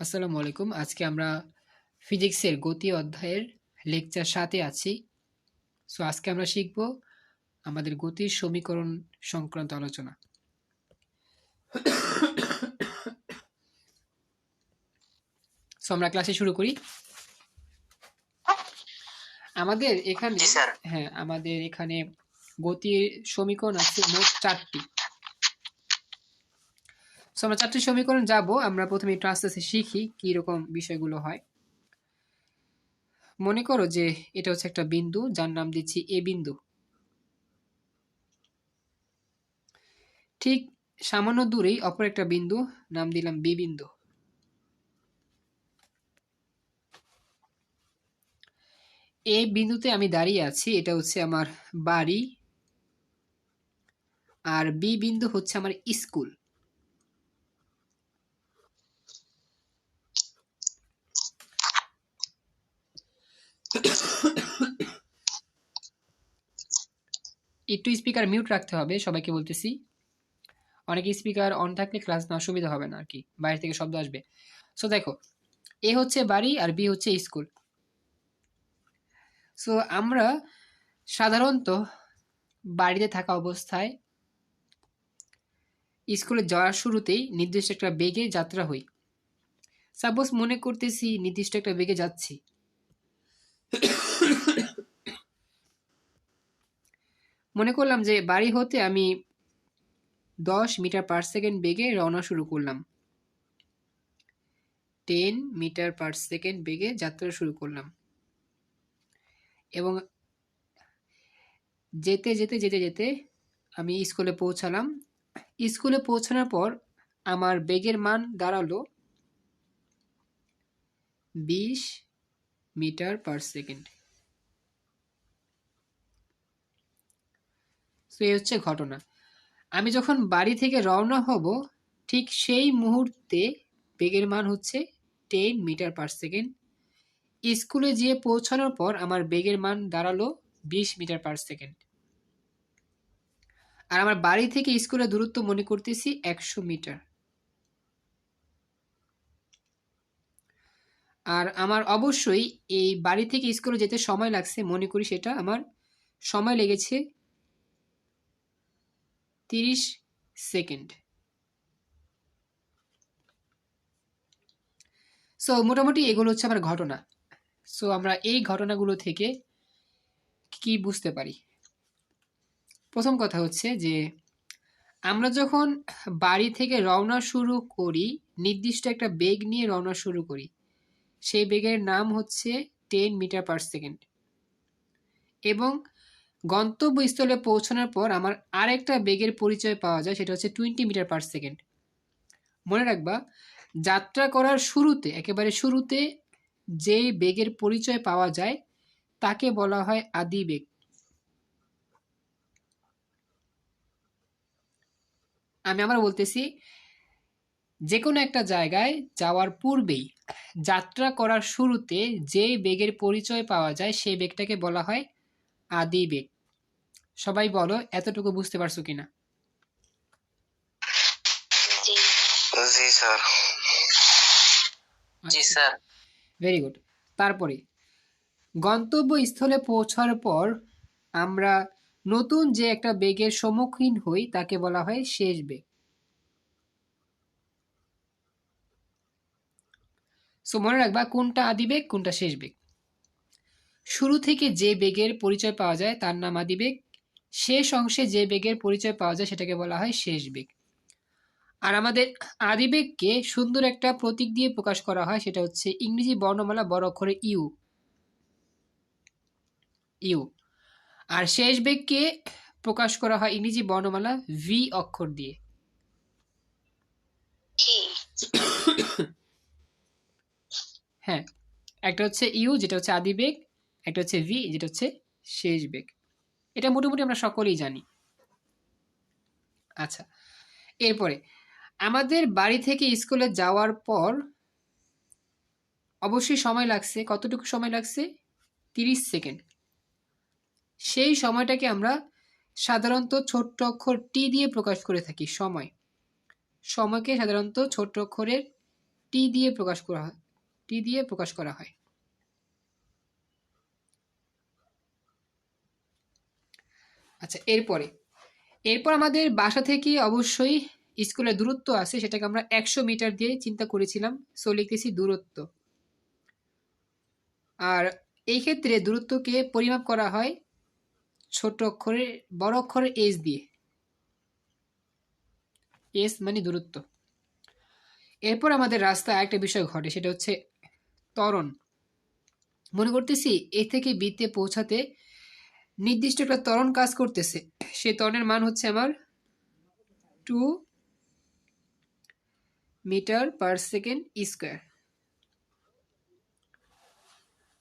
আসসালামু আলাইকুম। আজকে আমরা ফিজিক্সের গতি অধ্যায়ের লেকচার ৭ এ আছি। আজকে আমরা শিখব আমাদের গতির সমীকরণ সংক্রান্ত আলোচনা। আমরা ক্লাসে শুরু করি। আমাদের এখানে গতির সমীকরণ আছে মোট ৪টি। আমরা ৪টি সমীকরণ যাব। আমরা প্রথমে একটু আস্তে আস্তে শিখি কি রকম বিষয়গুলো হয়। মনে করো যে এটা হচ্ছে একটা বিন্দু, যার নাম দিচ্ছি এ বিন্দু। ঠিক সামান্য দূরেই অপর একটা বিন্দু, নাম দিলাম বি বিন্দু। এই বিন্দুতে আমি দাঁড়িয়ে আছি, এটা হচ্ছে আমার বাড়ি, আর বি বিন্দু হচ্ছে আমার স্কুল। একটু স্পিকার মিউট রাখতে হবে, সবাইকে বলতেছি। অনেক স্পিকার অন থাকলে ক্লাস না অসুবিধা হবে না আর কি, বাইরে থেকে শব্দ আসবে। সো দেখো, এ হচ্ছে বাড়ি আর বি হচ্ছে স্কুল। সো আমরা সাধারণত বাড়িতে থাকা অবস্থায় স্কুলে যাওয়ার শুরুতেই নির্দিষ্ট একটা বেগে যাত্রা হই। সাপোজ মনে করতেছি নির্দিষ্ট একটা বেগে যাচ্ছি। মনে করলাম যে বাড়ি হতে আমি 10 মিটার পার সেকেন্ড বেগে রওনা শুরু করলাম। 10 মিটার পার সেকেন্ড বেগে যাত্রা শুরু করলাম এবং যেতে যেতে যেতে যেতে আমি স্কুলে পৌঁছালাম। স্কুলে পৌঁছানোর পর আমার বেগের মান দাঁড়ালো 20 মিটার পার সেকেন্ড। তো এই হচ্ছে ঘটনা। আমি যখন বাড়ি থেকে রওনা হব, ঠিক সেই মুহূর্তে বেগের মান হচ্ছে 10 মিটার পার সেকেন্ড। স্কুলে যেয়ে পৌঁছানোর পর আমার বেগের মান দাঁড়ালো 20 মিটার পার সেকেন্ড। আর আমার বাড়ি থেকে স্কুলের দূরত্ব মনে করতেছি 100 মিটার। আর আমার অবশ্যই এই বাড়ি থেকে স্কুলে যেতে সময় লাগছে, মনে করি সেটা আমার সময় লেগেছে 30 সেকেন্ড। সো মোটামুটি এগুলো হচ্ছে আমার ঘটনা। সো আমরা এই ঘটনাগুলো থেকে কি বুঝতে পারি? প্রথম কথা হচ্ছে যে আমরা যখন বাড়ি থেকে রওনা শুরু করি, নির্দিষ্ট একটা বেগ নিয়ে রওনা শুরু করি, সেই বেগের নাম হচ্ছে 10 মিটার পার সেকেন্ড। এবং গন্তব্যস্থলে পৌঁছানোর পর আমার আরেকটা বেগের পরিচয় পাওয়া যায়, সেটা হচ্ছে 20 মিটার পার সেকেন্ড। মনে রাখবা, যাত্রা করার শুরুতে, একেবারে শুরুতে যে বেগের পরিচয় পাওয়া যায় তাকে বলা হয় আদি বেগ। আমি আবার বলতেছি, যে কোনো একটা জায়গায় যাওয়ার পূর্বেই, যাত্রা করার শুরুতে যে বেগের পরিচয় পাওয়া যায় সেই বেগটাকে বলা হয় আদি বেগ। সবাই বলো, এতটুকু বুঝতে পারছো কিনা? জি স্যার। জি স্যার। Very good. তারপরে গন্তব্যস্থলে পৌঁছার পর আমরা নতুন যে একটা বেগের সম্মুখীন হই তাকে বলা হয় শেষ বেগ। সো মনে রাখবা, কোনটা আদি বেগ কোনটা শেষ বেগ। শুরু থেকে যে বেগের পরিচয় পাওয়া যায় তার নাম আদি বেগ। শেষ অংশে যে বেগের পরিচয় পাওয়া যায় সেটাকে বলা হয় শেষ বেগ। আর আমাদের আদিবেগকে সুন্দর একটা প্রতীক দিয়ে প্রকাশ করা হয়, সেটা হচ্ছে ইংরেজি বর্ণমালা বড় অক্ষরে ইউ। ইউ। আর শেষ বেগকে প্রকাশ করা হয় ইংরেজি বর্ণমালা ভি অক্ষর দিয়ে। হ্যাঁ, একটা হচ্ছে ইউ যেটা হচ্ছে আদি বেগ, একটা হচ্ছে ভি যেটা হচ্ছে শেষ বেগ। এটা মোটামুটি আমরা সকলেই জানি। আচ্ছা, এরপরে আমাদের বাড়ি থেকে স্কুলে যাওয়ার পর অবশ্যই সময় লাগছে। কতটুকু সময় লাগছে? 30 সেকেন্ড। সেই সময়টাকে আমরা সাধারণত ছোট্ট অক্ষর টি দিয়ে প্রকাশ করে থাকি। সময়কে সাধারণত ছোট্ট অক্ষরের টি দিয়ে প্রকাশ করা হয়, টি দিয়ে প্রকাশ করা হয়। আচ্ছা, এরপর আমাদের বাসা থেকে অবশ্যই স্কুলের দূরত্ব আছে, সেটাকে আমরা 100 মিটার দিয়ে চিন্তা করেছিলাম। সো লিখতেছি দূরত্ব। আর এই ক্ষেত্রে দূরত্বকে পরিমাপ করা হয় ছোট অক্ষরে বড় অক্ষরে এস দিয়ে। এস মানে দূরত্ব। এরপর আমাদের রাস্তায় একটা বিষয় ঘটে, সেটা হচ্ছে ত্বরণ। মনে করতেছি এ থেকে বিতে পৌঁছাতে নির্দিষ্ট একটা ত্বরণ কাজ করতেছে। সেই ত্বরণের মান হচ্ছে আমার 2 মিটার পার সেকেন্ড স্কোয়ার।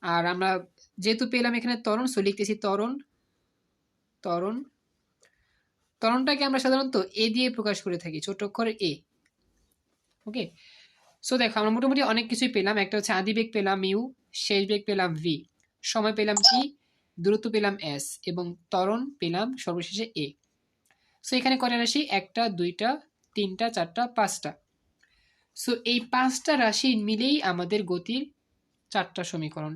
আর আমরা যেহেতু পেলাম এখানে ত্বরণ, সো লিখতেছি ত্বরণ। ত্বরণটাকে আমরা সাধারণত এ দিয়ে প্রকাশ করে থাকি, ছোট অক্ষরে এ। ওকে, সো দেখো আমরা মোটামুটি অনেক কিছুই পেলাম। একটা হচ্ছে আদি বেগ পেলাম ইউ, শেষ বেগ পেলাম ভি, সময় পেলাম টি, দূরত্ব পেলাম এস, এবং ত্বরণ পেলাম সর্বশেষে এ। সো এখানে কয়টা রাশি? 1টা 2টা 3টা 4টা 5টা। সো এই 5টা রাশি মিলেই আমাদের গতির 4টা সমীকরণ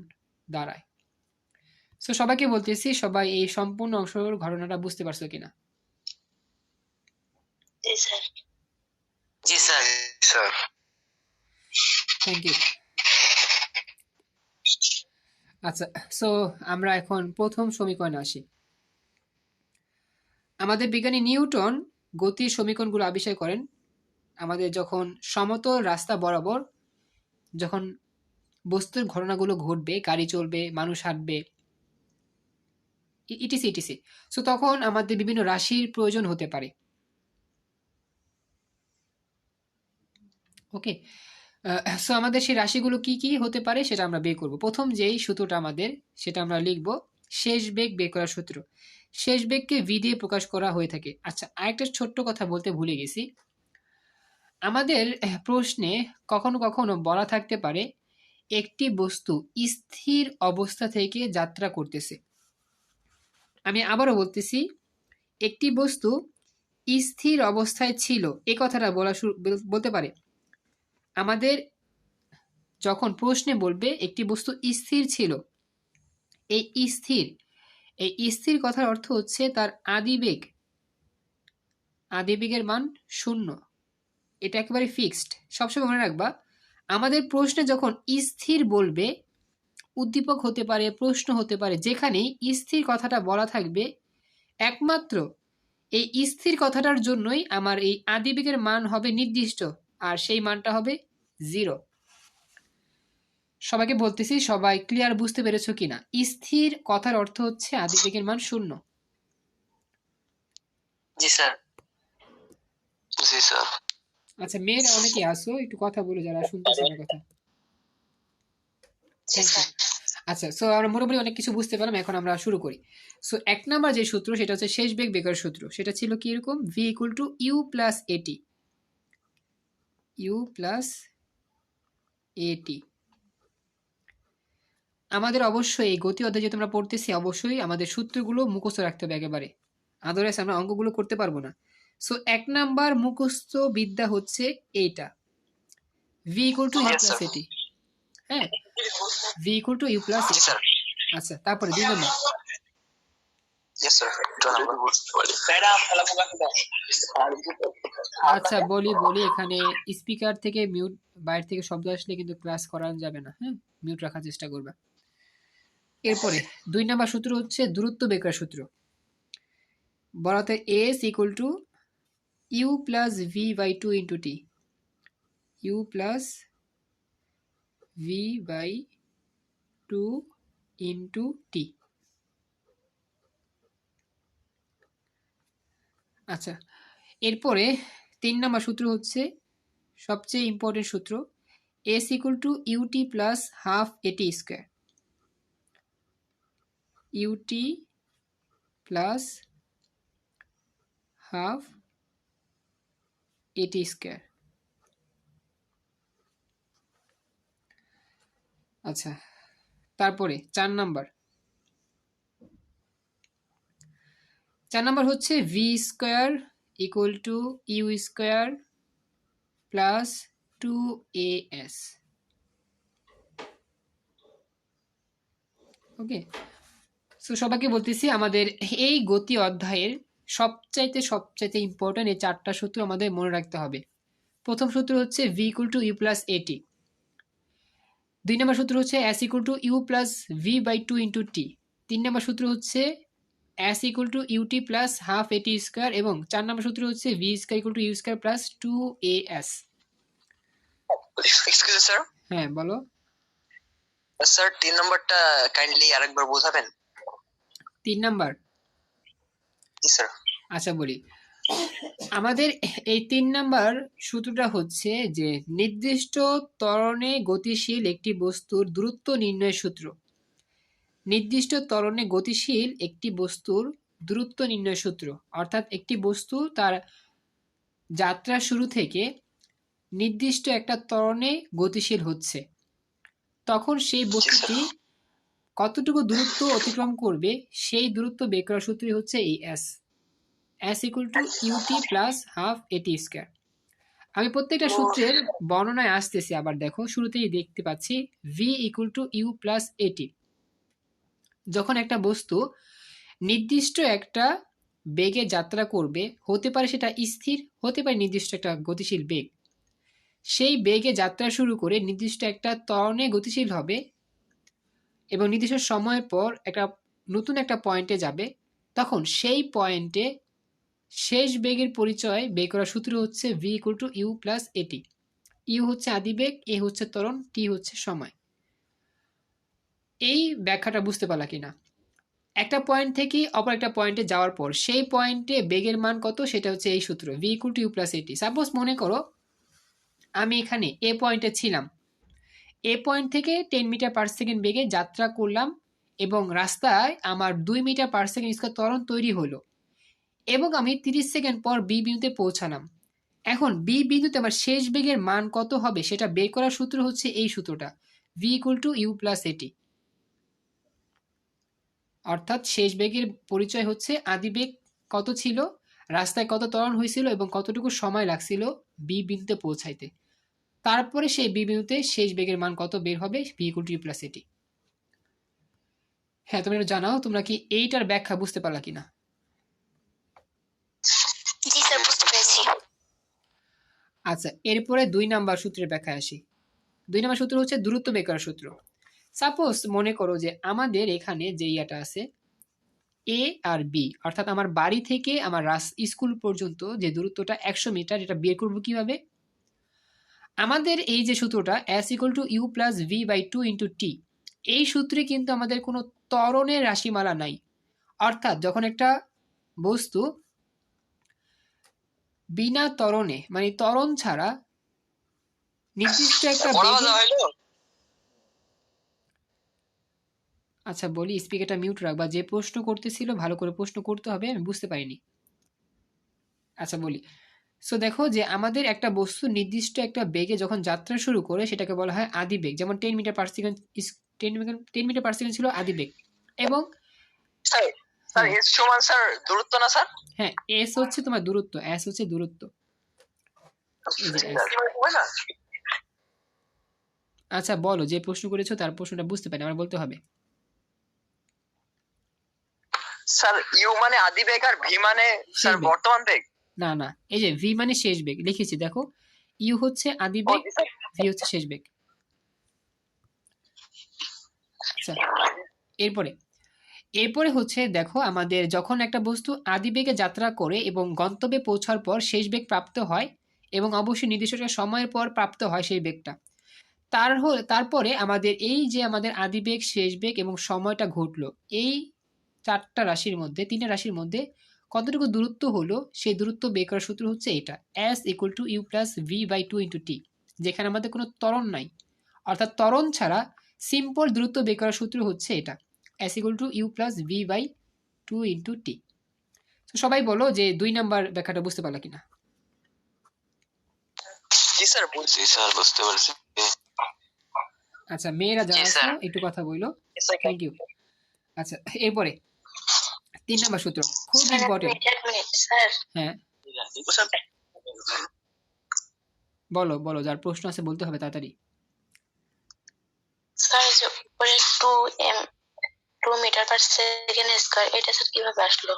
দাঁড়ায়। সো সবাইকে বলতেছি, সবাই এই সম্পূর্ণ অংশের ঘটনাটা বুঝতে পারছো কিনা? জি স্যার। জি স্যার। স্যার। Thank you. আচ্ছা, সো আমরা এখন প্রথম সমীকরণে আসি। আমাদের বিজ্ঞানী নিউটন গতির সমীকরণগুলো আবিষ্কার করেন আমাদের যখন সমতল রাস্তা বরাবর যখন বস্তুর ঘটনাগুলো ঘটবে, গাড়ি চলবে, মানুষ হাঁটবে, ইটিসি ইটিসি। সো তখন আমাদের বিভিন্ন রাশির প্রয়োজন হতে পারে। ওকে, সো আমাদের সেই রাশিগুলো কি কি হতে পারে সেটা আমরা বের করব। প্রথম যেই সূত্রটা আমাদের, সেটা আমরা লিখব শেষ বেগ বের করার সূত্র। শেষ বেগকে ভি দিয়ে প্রকাশ করা হয়ে থাকে। আচ্ছা, আরেকটা ছোট্ট কথা বলতে ভুলে গেছি। আমাদের প্রশ্নে কখনো কখনো বলা থাকতে পারে একটি বস্তু স্থির অবস্থা থেকে যাত্রা করতেছে। আমি আবারও বলতেছি, একটি বস্তু স্থির অবস্থায় ছিল, এ কথাটা বলতে পারে। আমাদের যখন প্রশ্নে বলবে একটি বস্তু স্থির ছিল, এই স্থির কথার অর্থ হচ্ছে তার আদিবেগের মান 0। এটা একেবারে ফিক্সড, সবসময় মনে রাখবা। আমাদের প্রশ্নে যখন স্থির বলবে, উদ্দীপক হতে পারে, প্রশ্ন হতে পারে, যেখানেই স্থির কথাটা বলা থাকবে, একমাত্র এই স্থির কথাটার জন্যই আমার এই আদিবেগের মান হবে নির্দিষ্ট, আর সেই মানটা হবে 0। সবাইকে বলতেছি, সবাই ক্লিয়ার বুঝতে পেরেছো কিনা? স্থির কথার অর্থ হচ্ছে আদিবেগের মান 0। জি স্যার। জি স্যার। আচ্ছা, মেয়েরা অনেকে আসো, একটু কথা বলে যারা শুনতেছে না কথা। Thank you. আচ্ছা, সো আমরা মোটামুটি অনেক কিছু বুঝতে পারলাম, এখন আমরা শুরু করি। সো 1 নাম্বার যে সূত্র, সেটা হচ্ছে শেষ বেগ বেকার সূত্র। সেটা ছিল কি এরকম, V equal to U plus AT. U plus AT. আমাদের অবশ্যই এই গতি অধ্যায় যেহেতু আমরা পড়তেছি, অবশ্যই আমাদের সূত্রগুলো মুখস্থ রাখতে হবে একেবারে, আদারওয়াইজ আমরা অঙ্কগুলো করতে পারবো না। সো 1 নাম্বার মুখস্থ বিদ্যা হচ্ছে এইটা, V equal to U plus AT. হ্যাঁ, V equal to U plus AT. আচ্ছা, তারপরে 2 নাম্বার। আচ্ছা, বলি এখানে স্পিকার থেকে মিউট, বাইরে থেকে শব্দ আসলে কিন্তু ক্লাস করা যাবে না। হ্যাঁ, মিউট রাখার চেষ্টা করবে। এরপরে 2 নাম্বার সূত্র হচ্ছে দূরত্ব বেকার সূত্র। বলাতে S equal to U plus V by 2 into T. U plus V by 2 into T. আচ্ছা, এরপরে 3 নাম্বার সূত্র হচ্ছে সবচেয়ে ইম্পর্টেন্ট সূত্র, S equal to UT plus half AT square. UT plus half AT square. আচ্ছা, তারপরে 4 নাম্বার হচ্ছে V square equal to U square plus 2as। Okay, so সবাইকে বলতেছি আমাদের এই গতি অধ্যায়ের সবচাইতে ইম্পর্টেন্ট এই 4টা সূত্র আমাদের মনে রাখতে হবে। প্রথম সূত্র হচ্ছে v equal to U plus AT. 2 নম্বর সূত্র হচ্ছে s equal to U plus v by 2 into T. 3 নম্বর সূত্র হচ্ছে s equal to UT plus half AT square, এবং 4 নম্বর সূত্র হচ্ছে v square equal to U square plus 2as। Excuse sir. হ্যাঁ বলো। স্যার 3 নম্বরটা কাইন্ডলি আরেকবার বোঝাবেন। 3 নাম্বার, জি স্যার। আচ্ছা বলি। আমাদের এই 3 নাম্বার সূত্রটা হচ্ছে যে নির্দিষ্ট ত্বরণে গতিশীল একটি বস্তুর দূরত্ব নির্ণয়ের সূত্র। নির্দিষ্ট ত্বরণে গতিশীল একটি বস্তুর দূরত্ব নির্ণয়ের সূত্র, অর্থাৎ একটি বস্তু তার যাত্রা শুরু থেকে নির্দিষ্ট একটা ত্বরণে গতিশীল হচ্ছে, তখন সেই বস্তুটি কতটুকু দূরত্ব অতিক্রম করবে সেই দূরত্ব বের করার সূত্রই হচ্ছে এই s equal to UT plus half AT square. আমি প্রত্যেকটা সূত্রের বর্ণনায় আসতেছি। আবার দেখো, শুরুতেই দেখতে পাচ্ছি v equal to U plus AT. যখন একটা বস্তু নির্দিষ্ট একটা বেগে যাত্রা করবে, হতে পারে সেটা স্থির, হতে পারে নির্দিষ্ট একটা গতিশীল বেগ, সেই বেগে যাত্রা শুরু করে নির্দিষ্ট একটা ত্বরণে গতিশীল হবে এবং নির্দিষ্ট সময়ের পর নতুন একটা পয়েন্টে যাবে, তখন সেই পয়েন্টে শেষ বেগের পরিচয় বের করার সূত্র হচ্ছে v equal to U plus AT. U হচ্ছে আদিবেগ, এ হচ্ছে ত্বরণ, টি হচ্ছে সময়। এই ব্যাখ্যাটা বুঝতে পারলা কিনা? একটা পয়েন্ট থেকে অপর একটা পয়েন্টে যাওয়ার পর সেই পয়েন্টে বেগের মান কত, সেটা হচ্ছে এই সূত্র v equal to U plus AT. Suppose মনে করো আমি এখানে এ পয়েন্টে ছিলাম, এ পয়েন্ট থেকে 10 মিটার পার সেকেন্ড বেগে যাত্রা করলাম এবং রাস্তায় আমার 2 মিটার পার সেকেন্ড স্কয়ার ত্বরণ তৈরি হলো, এবং আমি 30 সেকেন্ড পর বি বিন্দুতে পৌঁছালাম। এখন বি বিন্দুতে আমার শেষ বেগের মান কত হবে সেটা বের করার সূত্র হচ্ছে এই সূত্রটা v equal to U plus AT. অর্থাৎ শেষ বেগের পরিচয় হচ্ছে আদিবেগ কত ছিল, রাস্তায় কত ত্বরণ হয়েছিল এবং কতটুকু সময় লাগছিল বি বিন্দুতে পৌঁছাইতে, তারপরে সেই বি বিন্দুতে শেষ বেগের মান কত বের হবে v equal to U plus AT. হ্যাঁ, তোমরা একটু জানাও তোমরা কি এইটার ব্যাখ্যা বুঝতে পারলা কিনা? জি স্যার, বুঝতে পেরেছি। আচ্ছা, এরপরে 2 নাম্বার সূত্রের ব্যাখ্যায় আসি। 2 নাম্বার সূত্র হচ্ছে দূরত্ব বের করার সূত্র। সাপোজ মনে করো যে আমাদের এখানে যে ইয়াটা আছে এ আর বি, অর্থাৎ আমার বাড়ি থেকে আমার স্কুল পর্যন্ত যে দূরত্বটা 100 মিটার, এটা বের করবো কিভাবে? আমাদের এই যে সূত্রটা s equal to U plus V by 2 into T, এই সূত্রে কিন্তু আমাদের কোনো ত্বরণের রাশিমালা নাই। অর্থাৎ যখন একটা বস্তু বিনা ত্বরণে, মানে ত্বরণ ছাড়া নির্দিষ্ট একটা বেগে, আচ্ছা বলি স্পিকারটা মিউট রাখ, বা যে প্রশ্ন করতেছিল ভালো করে প্রশ্ন করতে হবে, আমি বুঝতে পারিনি। আচ্ছা বলি, সো দেখো যে আমাদের একটা বস্তু নির্দিষ্ট একটা বেগে যখন যাত্রা শুরু করে সেটাকে বলা হয় আদিবেগ। যেমন 10 metre per second 10 metre per second ছিল আদিবেগ, এবং স্যার এস সমান স্যার দূরত্ব না স্যার? হ্যাঁ, এস হচ্ছে তোমার দূরত্ব, এস হচ্ছে দূরত্ব। আচ্ছা বলো, যে প্রশ্ন করেছো তার প্রশ্নটা বুঝতে পারি, আমার বলতে হবে। স্যার ইউ মানে আদিবেগ আর ভি মানে স্যার বর্তমান বেগ? না না, এই যে ভি মানে শেষ বেগ লিখেছি, দেখো ইউ হচ্ছে আদিবেগ, ভি হচ্ছে শেষ বেগ। আচ্ছা, এরপরে হচ্ছে দেখো আমাদের যখন একটা বস্তু আদিবেগে যাত্রা করে এবং গন্তব্যে পৌঁছার পর শেষ বেগ প্রাপ্ত হয়, এবং অবশ্যই নির্দিষ্ট একটা সময়ের পর প্রাপ্ত হয় সেই বেগটা, তারপরে আমাদের এই যে আমাদের আদিবেগ, শেষ বেগ এবং সময়টা ঘটলো, এই 4টা রাশির মধ্যে 3টা রাশির মধ্যে কতটুকু দূরত্ব হলো সেই দূরত্ব বের করার সূত্র হচ্ছে এটা s equal to U plus V by 2 into T, যেখানে আমাদের কোনো ত্বরণ নাই। অর্থাৎ ত্বরণ ছাড়া সিম্পল দূরত্ব বের করার সূত্র হচ্ছে এটা s equal to U plus V by 2 into T. সবাই বলো যে 2 নাম্বার ব্যাখ্যাটা বুঝতে পারলা কিনা? জি স্যার, বুঝছি স্যার, বুঝতে পারছি। আচ্ছা, মেয়েরা যারা আছো একটু কথা বলো। Thank you. আচ্ছা, এরপরে 3 নাম্বার সূত্র খুব ইম্পর্টেন্ট। হ্যাঁ বলো বলো, যার প্রশ্ন আছে বলতে হবে তাড়াতাড়ি। স্যার যে উপরে 2 মিটার/সেকেন্ড স্কয়ার, এটা স্যার কিভাবে আসলো?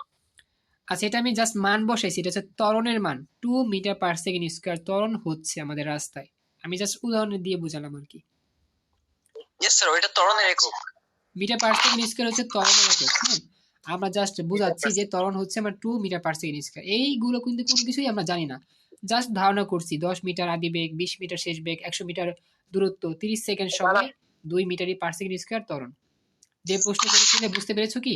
আচ্ছা, এটা আমি জাস্ট মান বসাইছি, এটা হচ্ছে ত্বরণের মান। 2 মিটার/সেকেন্ড স্কয়ার ত্বরণ হচ্ছে আমাদের রাস্তায়। আমি জাস্ট উদাহরণ দিয়ে বোঝালাম আর কি। ইয়েস স্যার, ওইটা ত্বরণের একক। মিটার/সেকেন্ড স্কয়ার হচ্ছে ত্বরণের একক। হ্যাঁ, আমরা জাস্ট বুঝাচ্ছি যে ত্বরণ হচ্ছে আমার 2 মিটার/সেকেন্ড স্কয়ার। এইগুলো কিন্তু কোনো কিছুই আমরা জানি না, জাস্ট ধারণা করছি 10 মিটার আদিবেগ, 20 মিটার শেষ বেগ, 100 মিটার দূরত্ব, 30 সেকেন্ড সময়, 2 মিটারই/সেকেন্ড স্কয়ার ত্বরণ। যে প্রশ্ন করেছিলে বুঝতে পেরেছো কি?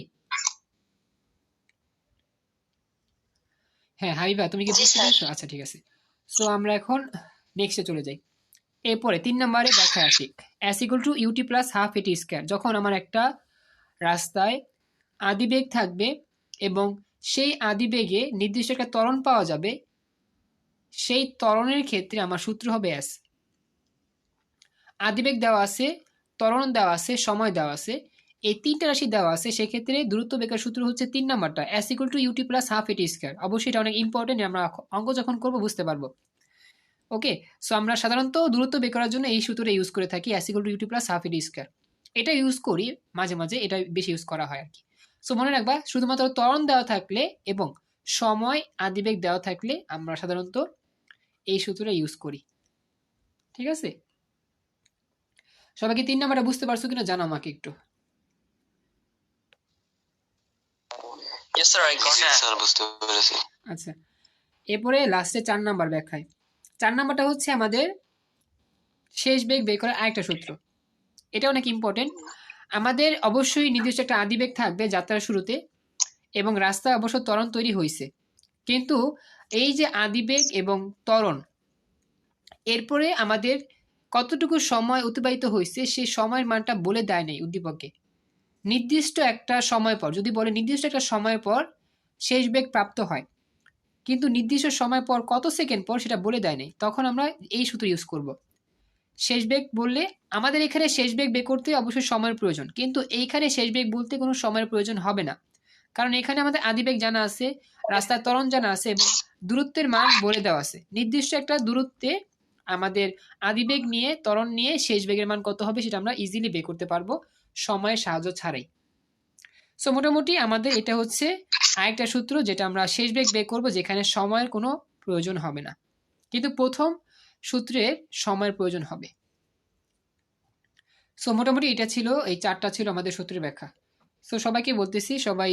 হ্যাঁ হাবিবা, তুমি কি জি বুঝতে স্যার। পেরেছো? আচ্ছা ঠিক আছে। সো আমরা এখন নেক্সটে চলে যাই। এরপরে 3 নম্বরে ব্যাখ্যায় আসি। S = ut + হাফ এটি স্কয়ার। যখন আমার একটা রাস্তায় আদিবেগ থাকবে এবং সেই আদিবেগে নির্দিষ্ট একটা ত্বরণ পাওয়া যাবে, সেই ত্বরণের ক্ষেত্রে আমার সূত্র হবে S। আদিবেগ দেওয়া আছে, ত্বরণ দেওয়া আছে, সময় দেওয়া আছে, এই 3টা রাশি দেওয়া আছে। সেক্ষেত্রে দূরত্ব বেগের সূত্র হচ্ছে 3 নাম্বারটা, S = ut + হাফ এটি স্কয়ার। অবশ্যই এটা অনেক ইম্পর্টেন্ট, আমরা অঙ্ক যখন করব বুঝতে পারবো। ওকে, সো আমরা সাধারণত দূরত্ব বের করার জন্য এই সূত্রটা ইউজ করে থাকি, S = ut + হাফ এটি স্কয়ার। এটা ইউজ করি মাঝে মাঝে, এটা বেশি ইউজ করা হয় আর কি। সো মনে রাখবা, শুধুমাত্র ত্বরণ দেওয়া থাকলে এবং সময় আদিবেগ দেওয়া থাকলে আমরা সাধারণত এই সূত্রটা ইউজ করি। ঠিক আছে, সবাইকে 3 নাম্বারটা বুঝতে পারছো কিনা জানো আমাকে একটু। Yes sir, I got it. Sir বুঝতে পেরেছি। আচ্ছা, এরপরে লাস্টে 4 নাম্বার ব্যাখ্যায়। 4 নাম্বারটা হচ্ছে আমাদের শেষ বেগ বের করার আরেকটা সূত্র। এটা অনেক ইম্পর্টেন্ট। আমাদের অবশ্যই নির্দিষ্ট একটা আদিবেগ থাকবে যাত্রার শুরুতে এবং রাস্তায় অবশ্য ত্বরণ তৈরি হয়েছে, কিন্তু এই যে আদিবেগ এবং ত্বরণ, এরপরে আমাদের কতটুকু সময় অতিবাহিত হয়েছে সেই সময়ের মানটা বলে দেয় নাই উদ্দীপকে। নির্দিষ্ট একটা সময় পর, যদি বলে নির্দিষ্ট একটা সময় পর শেষ বেগ প্রাপ্ত হয়, কিন্তু নির্দিষ্ট সময় পর কত সেকেন্ড পর সেটা বলে দেয় নাই, তখন আমরা এই সূত্র ইউজ করব। শেষ বেগ বললে আমাদের এখানে শেষ বেগ বের করতে অবশ্যই সময়ের প্রয়োজন, কিন্তু এইখানে শেষ বেগ বলতে কোনো সময়ের প্রয়োজন হবে না, কারণ এখানে আমাদের আদিবেগ জানা আছে, রাস্তার ত্বরণ জানা আছে এবং দূরত্বের মান বলে দেওয়া আছে। নির্দিষ্ট একটা দূরত্বে আমাদের আদিবেগ নিয়ে ত্বরণ নিয়ে শেষ বেগের মান কত হবে সেটা আমরা ইজিলি বের করতে পারবো সময়ের সাহায্য ছাড়াই। সো মোটামুটি আমাদের এটা হচ্ছে আরেকটা সূত্র যেটা আমরা শেষ বেগ বের করবো, যেখানে সময়ের কোনো প্রয়োজন হবে না, কিন্তু প্রথম সূত্রের সময়ের প্রয়োজন হবে। সো মোটামুটি এটা ছিল, এই 4টা ছিল আমাদের সূত্রের ব্যাখ্যা। সো সবাইকে বলতেছি, সবাই